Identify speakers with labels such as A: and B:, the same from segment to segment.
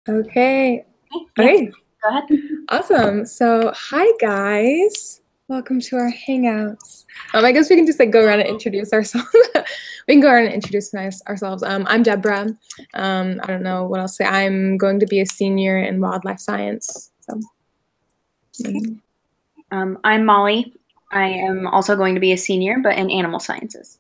A: Okay.
B: Yeah,
A: Okay.
B: go ahead.
A: Awesome. So, hi guys. Welcome to our hangouts. I guess we can just like go around and introduce ourselves. We can go around and introduce ourselves. I'm Deborah. I don't know what else to say. I'm going to be a senior in wildlife science. So,
B: I'm Molly. I am also going to be a senior, but in animal sciences.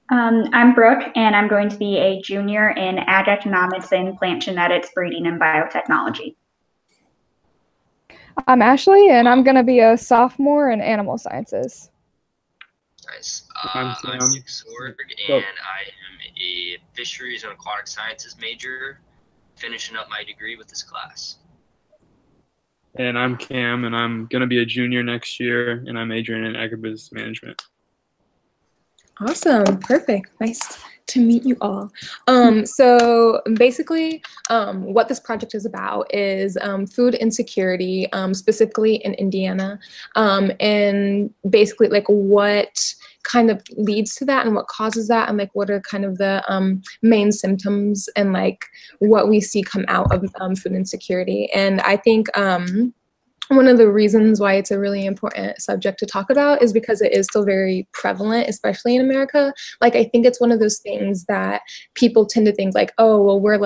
C: I'm Brooke, and I'm going to be a junior in ag economics and plant genetics, breeding, and biotechnology.
D: I'm Ashley, and I'm going to be a sophomore in animal sciences.
E: Nice. I'm Sorg, and I am a fisheries and aquatic sciences major, finishing up my degree with this class.
F: And I'm Cam, and I'm going to be a junior next year, and I'm majoring in agribusiness management.
A: Awesome. Perfect. Nice to meet you all. So basically, what this project is about is food insecurity, specifically in Indiana, and basically like what kind of leads to that and what causes that, and like what are kind of the main symptoms and like what we see come out of food insecurity. And I think one of the reasons why it's a really important subject to talk about is because it is still very prevalent, especially in America. Like, I think it's one of those things that people tend to think like, oh, well, we're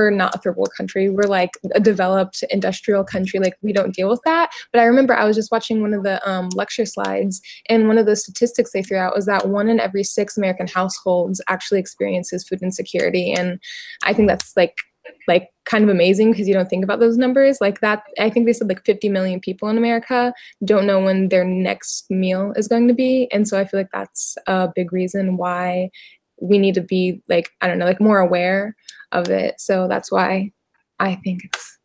A: not a third world country. We're like a developed industrial country. Like, we don't deal with that. But I remember I was just watching one of the lecture slides, and one of the statistics they threw out was that 1 in every 6 American households actually experiences food insecurity. And I think that's like kind of amazing because you don't think about those numbers like that. I think they said like 50 million people in America don't know when their next meal is going to be. And so I feel like that's a big reason why we need to be like, I don't know, like more aware of it. So that's why I think it's,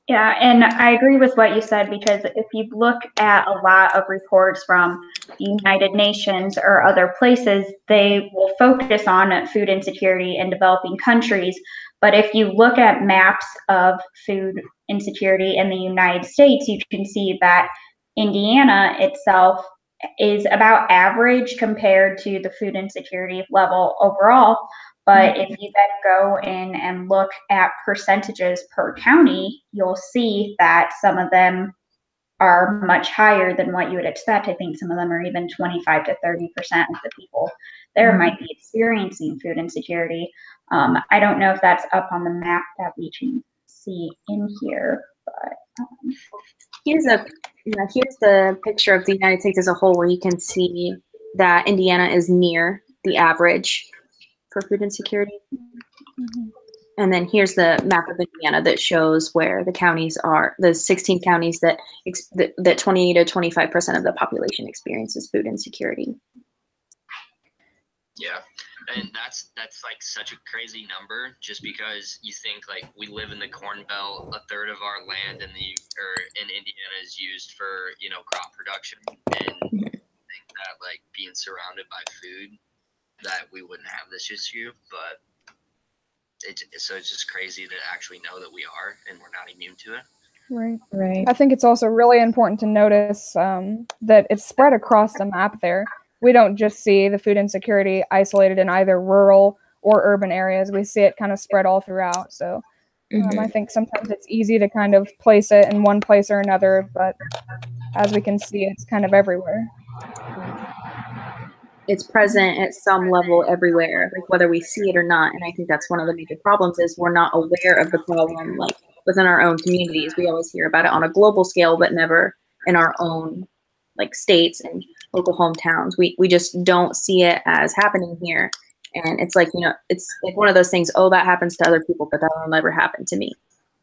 C: Yeah, and I agree with what you said, because if you look at a lot of reports from the United Nations or other places, they will focus on food insecurity in developing countries. But if you look at maps of food insecurity in the United States, you can see that Indiana itself is about average compared to the food insecurity level overall. But if you then go in and look at percentages per county, you'll see that some of them are much higher than what you would expect. I think some of them are even 25 to 30% of the people there might be experiencing food insecurity. I don't know if that's up on the map that we can see in here, but
B: here's the picture of the United States as a whole, where you can see that Indiana is near the average for food insecurity. And then here's the map of Indiana that shows where the counties are, the 16 counties that 20 to 25% of the population experiences food insecurity.
E: Yeah, and that's like such a crazy number, just because you think like we live in the Corn Belt, a third of our land in Indiana is used for, you know, crop production, and think that like being surrounded by food that we wouldn't have this issue, but so it's just crazy to actually know that we are and we're not immune to it.
D: Right. I think it's also really important to notice that it's spread across the map there. We don't just see the food insecurity isolated in either rural or urban areas. We see it kind of spread all throughout. So I think sometimes it's easy to kind of place it in one place or another, but as we can see, it's kind of everywhere.
B: It's present at some level everywhere, like whether we see it or not. And I think that's one of the major problems, is we're not aware of the problem, like within our own communities. We always hear about it on a global scale, but never in our own like states and local hometowns. We just don't see it as happening here. And it's like, you know, it's like one of those things, oh, that happens to other people, but that will never happen to me.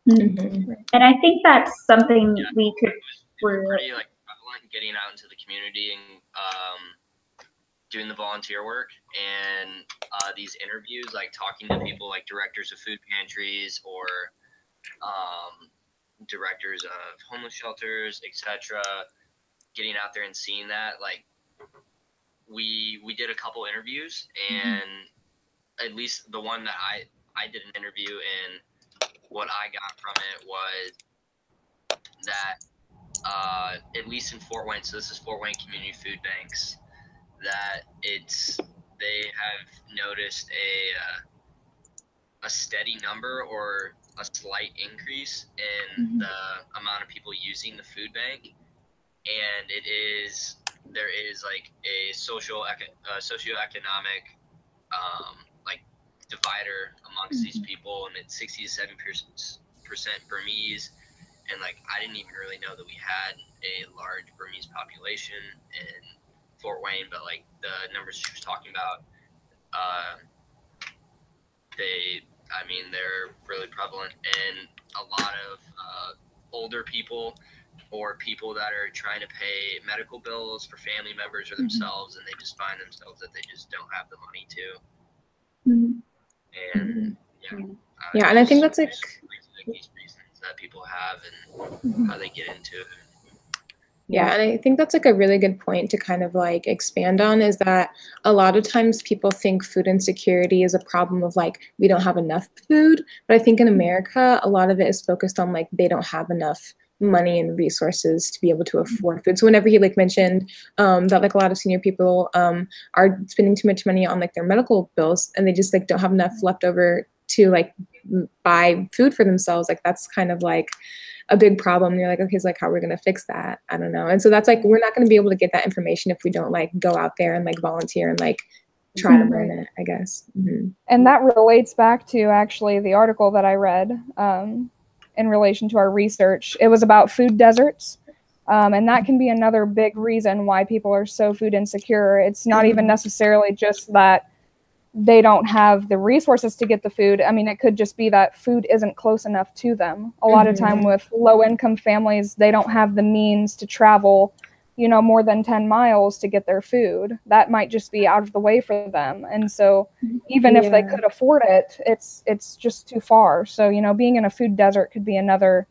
C: And I think that's something we could.
E: Pretty like prevalent getting out into the community and doing the volunteer work and these interviews, like talking to people like directors of food pantries or directors of homeless shelters, etc. Getting out there and seeing that, like we did a couple interviews, and at least the one that I did an interview, and what I got from it was that at least in Fort Wayne, so this is Fort Wayne Community Food Banks, that they have noticed a steady number or a slight increase in the amount of people using the food bank, and there is like a socioeconomic like divider amongst these people, and it's 60 to 70% Burmese, and like I didn't even really know that we had a large Burmese population in Fort Wayne, but like the numbers she was talking about, they're really prevalent, and a lot of older people or people that are trying to pay medical bills for family members or themselves, and they just find themselves that they just don't have the money to. And
A: yeah, and I think that's like
E: these reasons that people have and how they get into it.
A: Yeah, and I think that's like a really good point to kind of like expand on, is that a lot of times people think food insecurity is a problem of like we don't have enough food, but I think in America a lot of it is focused on like they don't have enough money and resources to be able to afford food. So whenever he like mentioned that like a lot of senior people are spending too much money on like their medical bills, and they just like don't have enough left over to like buy food for themselves, like that's kind of like a big problem. And you're like, okay, so like how are we going to fix that? I don't know. And so that's like, we're not going to be able to get that information if we don't like go out there and like volunteer and like try to learn it, I guess.
D: And that relates back to actually the article that I read in relation to our research. It was about food deserts. And that can be another big reason why people are so food insecure. It's not even necessarily just that they don't have the resources to get the food. I mean, it could just be that food isn't close enough to them. A lot of time with low-income families, they don't have the means to travel, you know, more than 10 miles to get their food. That might just be out of the way for them. And so even if they could afford it, it's just too far. So, you know, being in a food desert could be another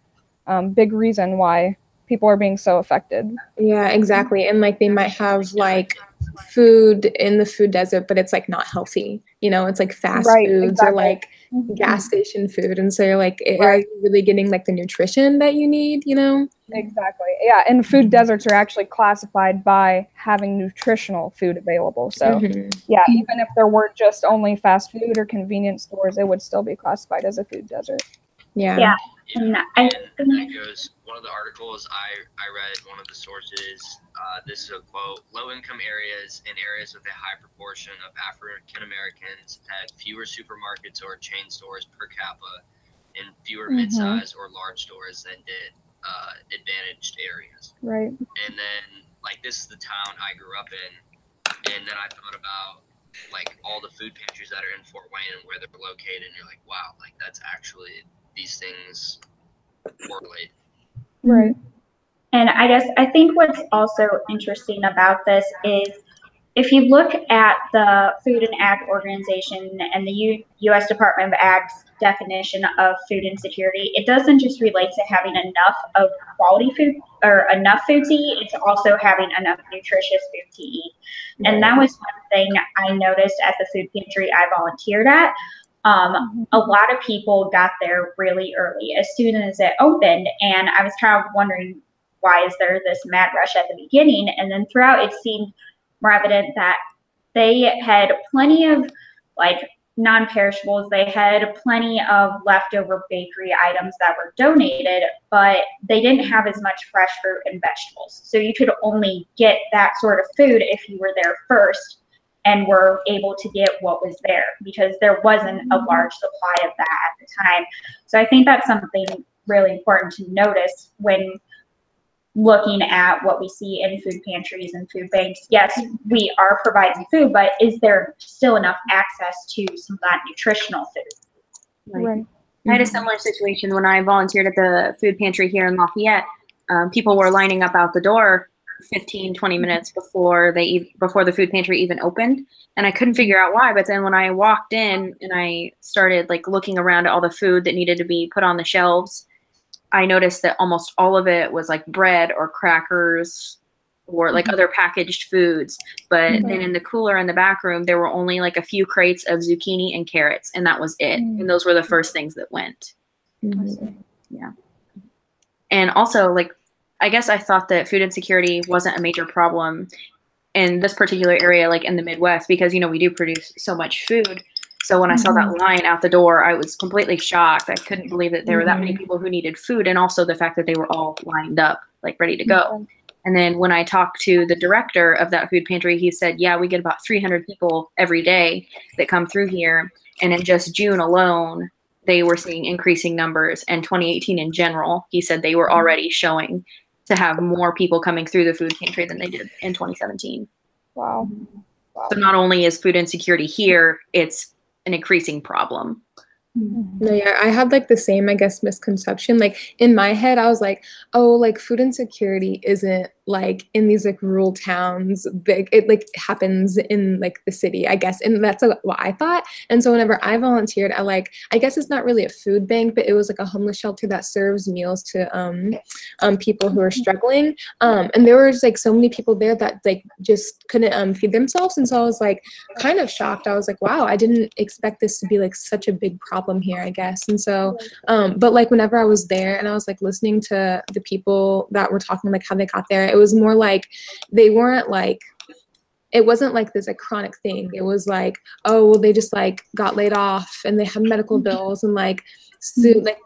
D: big reason why people are being so affected.
A: Yeah, exactly. And like they might have like food in the food desert, but it's like not healthy, you know, it's like fast foods or like gas station food. And so you're like, are you really getting like the nutrition that you need, you know?
D: Exactly. Yeah. And food deserts are actually classified by having nutritional food available. So yeah, even if there were just only fast food or convenience stores, it would still be classified as a food desert.
C: Yeah.
E: And that goes, one of the articles I read, one of the sources, this is a quote: low-income areas and areas with a high proportion of African Americans had fewer supermarkets or chain stores per capita and fewer mid-size or large stores than did advantaged areas.
D: Right.
E: And then, like, this is the town I grew up in, and then I thought about like all the food pantries that are in Fort Wayne and where they're located, and you're like, wow, like that's actually, these things correlate.
D: Right.
C: And I think what's also interesting about this is if you look at the Food and Ag Organization and the U.S. Department of Ag's definition of food insecurity, it doesn't just relate to having enough of quality food or enough food to eat, it's also having enough nutritious food to eat. And that was one thing I noticed at the food pantry I volunteered at. A lot of people got there really early as soon as it opened, and I was kind of wondering, why is there this mad rush at the beginning? And then throughout, it seemed more evident that they had plenty of like non-perishables. They had plenty of leftover bakery items that were donated, but they didn't have as much fresh fruit and vegetables. So you could only get that sort of food if you were there first and were able to get what was there, because there wasn't a large supply of that at the time. So I think that's something really important to notice when looking at what we see in food pantries and food banks. Yes, we are providing food, but is there still enough access to some of that nutritional food?
D: Right.
B: I had a similar situation when I volunteered at the food pantry here in Lafayette. People were lining up out the door 15, 20 minutes before the food pantry even opened. And I couldn't figure out why. But then when I walked in and I started like looking around at all the food that needed to be put on the shelves, I noticed that almost all of it was like bread or crackers or like other packaged foods. But then in the cooler in the back room, there were only like a few crates of zucchini and carrots, and that was it. And those were the first things that went. Yeah. And also, like, I guess I thought that food insecurity wasn't a major problem in this particular area, like in the Midwest, because, you know, we do produce so much food. So when I saw that line out the door, I was completely shocked. I couldn't believe that there were that many people who needed food, and also the fact that they were all lined up, like ready to go. And then when I talked to the director of that food pantry, he said, yeah, we get about 300 people every day that come through here. And in just June alone, they were seeing increasing numbers. And 2018 in general, he said they were already showing to have more people coming through the food pantry than they did in 2017.
D: Wow.
B: So not only is food insecurity here, it's an increasing problem.
A: No, yeah, I had like the same, I guess, misconception. Like in my head, I was like, oh, like food insecurity isn't like in these like rural towns big. It like happens in like the city, I guess. And that's what I thought. And so whenever I volunteered, I guess it's not really a food bank, but it was like a homeless shelter that serves meals to people who are struggling. And there was like so many people there that like just couldn't feed themselves. And so I was like kind of shocked. I was like, wow, I didn't expect this to be like such a big problem here, I guess. And so but like whenever I was there and I was like listening to the people that were talking like how they got there, it was more like they weren't like, it wasn't like this like chronic thing. It was like, oh, well, they just like got laid off and they had medical bills and like, so, like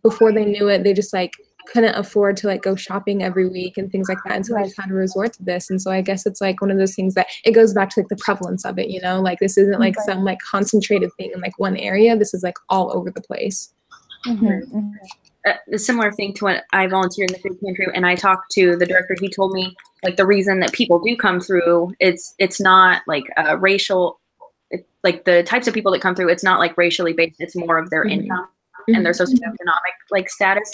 A: before they knew it, they just like couldn't afford to like go shopping every week and things like that. And so they just had to resort to this. And so I guess it's like one of those things that it goes back to like the prevalence of it, you know, like this isn't like some like concentrated thing in like one area. This is like all over the place.
B: A similar thing to when I volunteered in the food pantry and I talked to the director, he told me like the reason that people do come through, it's not like racial, like the types of people that come through, it's not like racially based, it's more of their income and their socioeconomic like status.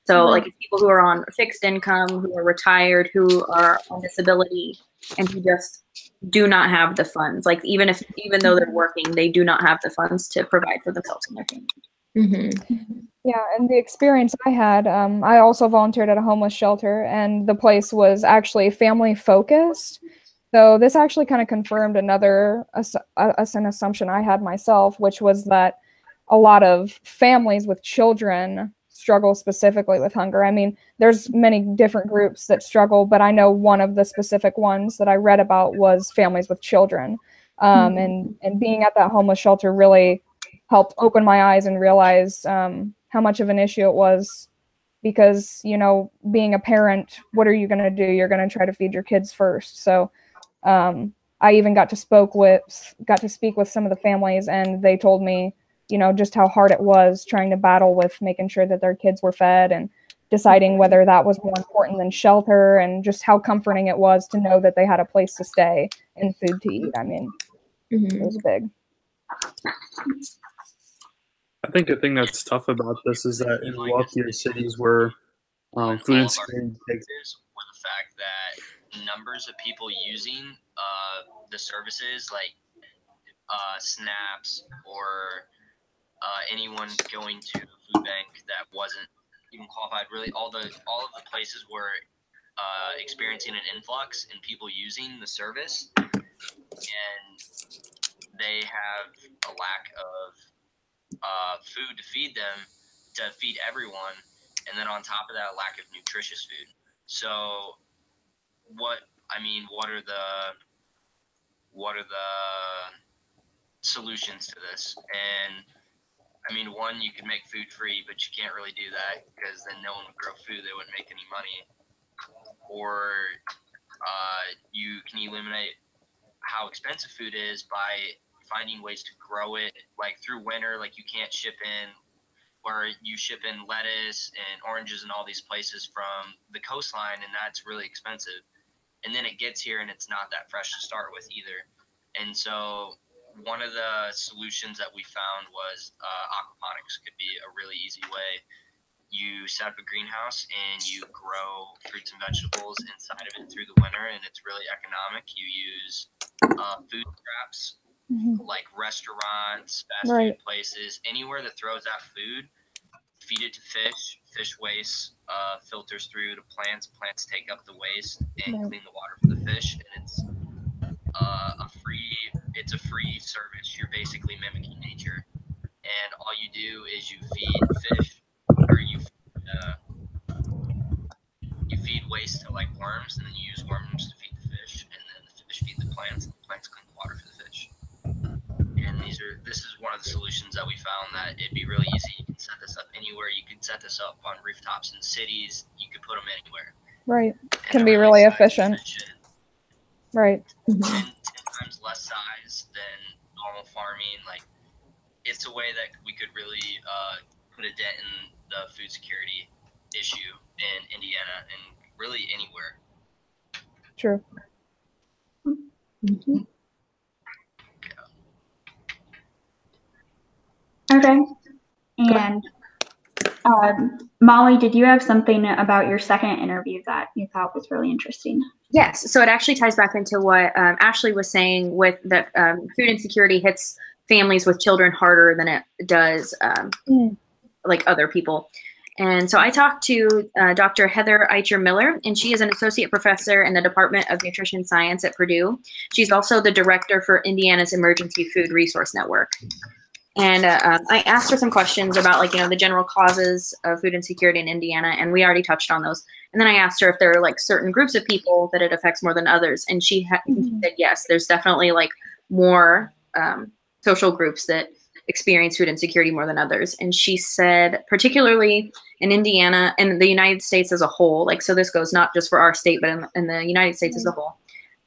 B: So like people who are on fixed income, who are retired, who are on disability, and who just do not have the funds. Like even though they're working, they do not have the funds to provide for themselves and their family.
D: Yeah, and the experience I had, I also volunteered at a homeless shelter, and the place was actually family focused. So this actually kind of confirmed another an assumption I had myself, which was that a lot of families with children struggle specifically with hunger. I mean, there's many different groups that struggle, but I know one of the specific ones that I read about was families with children. And being at that homeless shelter really helped open my eyes and realize how much of an issue it was, because, you know, being a parent, what are you going to do? You're going to try to feed your kids first. So I even got to speak with some of the families, and they told me, you know, just how hard it was trying to battle with making sure that their kids were fed and deciding whether that was more important than shelter, and just how comforting it was to know that they had a place to stay and food to eat. I mean, it was big.
F: I think a thing that's tough about this is that in wealthier cities where food insecurity takes
E: were the fact that numbers of people using the services like SNAPs or anyone going to a food bank that wasn't even qualified, really all of the places were experiencing an influx in people using the service, and they have a lack of food to feed them, to feed everyone, and then on top of that, a lack of nutritious food. So what are the solutions to this? And I mean, one, you can make food free, but you can't really do that because then no one would grow food, they wouldn't make any money. Or you can eliminate how expensive food is by finding ways to grow it, like through winter, like you can't ship in, or you ship in lettuce and oranges and all these places from the coastline, and that's really expensive. And then it gets here and it's not that fresh to start with either. And so one of the solutions that we found was aquaponics could be a really easy way. You set up a greenhouse and you grow fruits and vegetables inside of it through the winter, and it's really economic. You use food scraps, like restaurants, fast food places, anywhere that throws out food, feed it to fish. Fish waste filters through to plants. Plants take up the waste and clean the water for the fish. And it's a free service. You're basically mimicking nature. And all you do is you feed fish, or you feed waste to like worms, and then you use worms to feed the fish, and then the fish feed the plants, and the plants clean the water for the fish. And this is one that it'd be really easy. You can set this up anywhere. You can set this up on rooftops in cities. You could put them anywhere.
D: Right. Can be really efficient. Right.
E: 10 times less size than normal farming. Like, it's a way that we could really put a dent in the food security issue in Indiana and really anywhere.
D: True.
C: Mm-hmm. Okay. And Molly, did you have something about your second interview that you thought was really interesting?
B: Yes. So it actually ties back into what Ashley was saying with that food insecurity hits families with children harder than it does like other people. And so I talked to Dr. Heather AGR Miller, and she is an associate professor in the Department of Nutrition Science at Purdue. She's also the director for Indiana's Emergency Food Resource Network. And I asked her some questions about, like, the general causes of food insecurity in Indiana, and we already touched on those. And then I asked her if there are, like, certain groups of people that it affects more than others. And she said, yes, there's definitely, like, more social groups that experience food insecurity more than others. And she said, particularly in Indiana and the United States as a whole, like, so this goes not just for our state, but in the United States as a whole,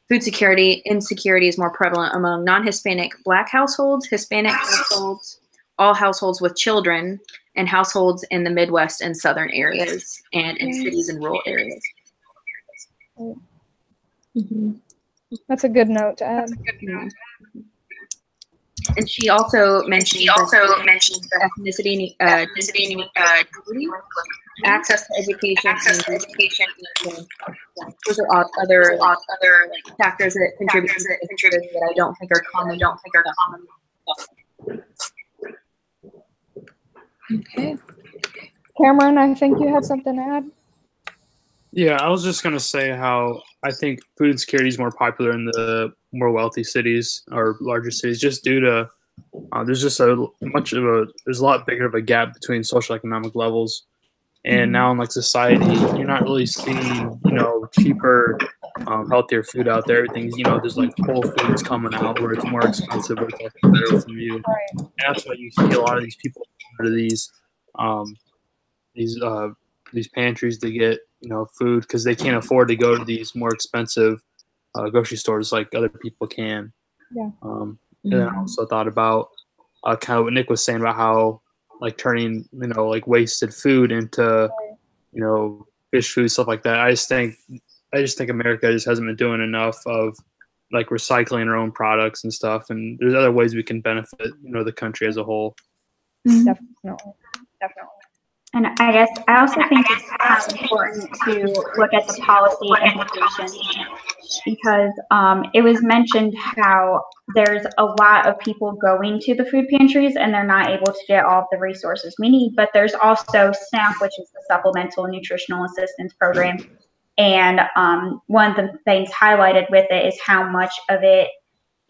B: food insecurity is more prevalent among non-Hispanic Black households, Hispanic households, all households with children, and households in the Midwest and southern areas, and in cities and rural areas.
D: That's a good note to add.
B: And she also mentioned ethnicity, access to education, those are other factors that contribute that I don't think are common.
A: Okay.
D: Cameron, I think you had something to add.
F: Yeah, I was just going to say how I think food insecurity is more popular in the more wealthy cities or larger cities, just due to there's just there's a lot bigger of a gap between social economic levels. And now in, like, society, you're not really seeing, cheaper, healthier food out there. Everything's, there's, like, Whole Foods coming out where it's more expensive, but it's also better for you. And that's why you see a lot of these people go to these pantries to get, food, because they can't afford to go to these more expensive grocery stores like other people can.
D: Yeah.
F: And then I also thought about kind of what Nick was saying about how, like, turning, like, wasted food into, fish food, stuff like that. I just think America just hasn't been doing enough of, like, recycling our own products and stuff. And there's other ways we can benefit, the country as a whole.
D: Definitely.
C: And I guess I also think it's important to look at the policy implications, because it was mentioned how there's a lot of people going to the food pantries and they're not able to get all of the resources we need. But there's also SNAP, which is the Supplemental Nutritional Assistance Program. And one of the things highlighted with it is how much of it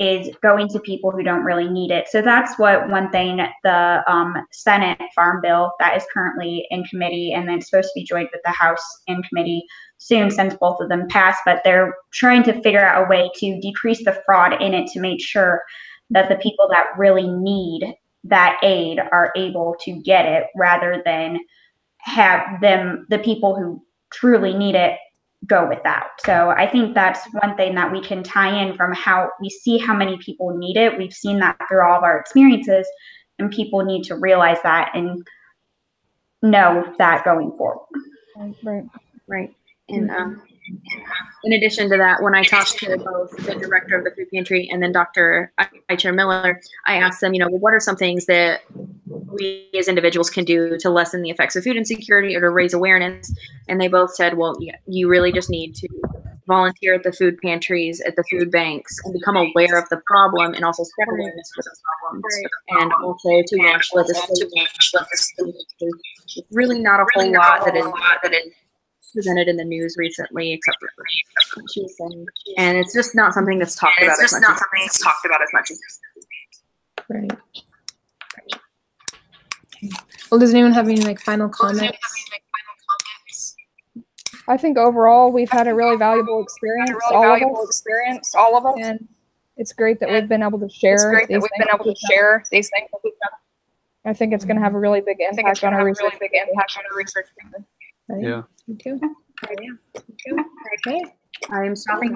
C: is going to people who don't really need it. So that's one thing the Senate Farm Bill that is currently in committee, and then it's supposed to be joined with the House in committee soon since both of them passed, but they're trying to figure out a way to decrease the fraud in it to make sure that the people that really need that aid are able to get it, rather than have the people who truly need it go without. So I think that's one thing that we can tie in from how we see how many people need it. We've seen that through all of our experiences, and people need to realize that and know that going forward.
B: Right. And in addition to that, when I talked to both the director of the food pantry and then Dr. AGR Miller, I asked them, what are some things that we as individuals can do to lessen the effects of food insecurity or to raise awareness? And they both said, well, you really just need to volunteer at the food pantries, at the food banks, and become aware of the problem, and also spread awareness for those problems. And also to watch legislation. There's really not a whole lot that is presented in the news recently, except for and it's just not something that's talked about as much.
A: Right. Well, does anyone have any final comments?
D: I think overall we've had a really valuable experience, all of us, and it's great that we've been able to share these things with each other. I think it's going to have a really big impact on our research.
A: Right?
F: Yeah.
A: Me too. Okay.
B: I am stopping.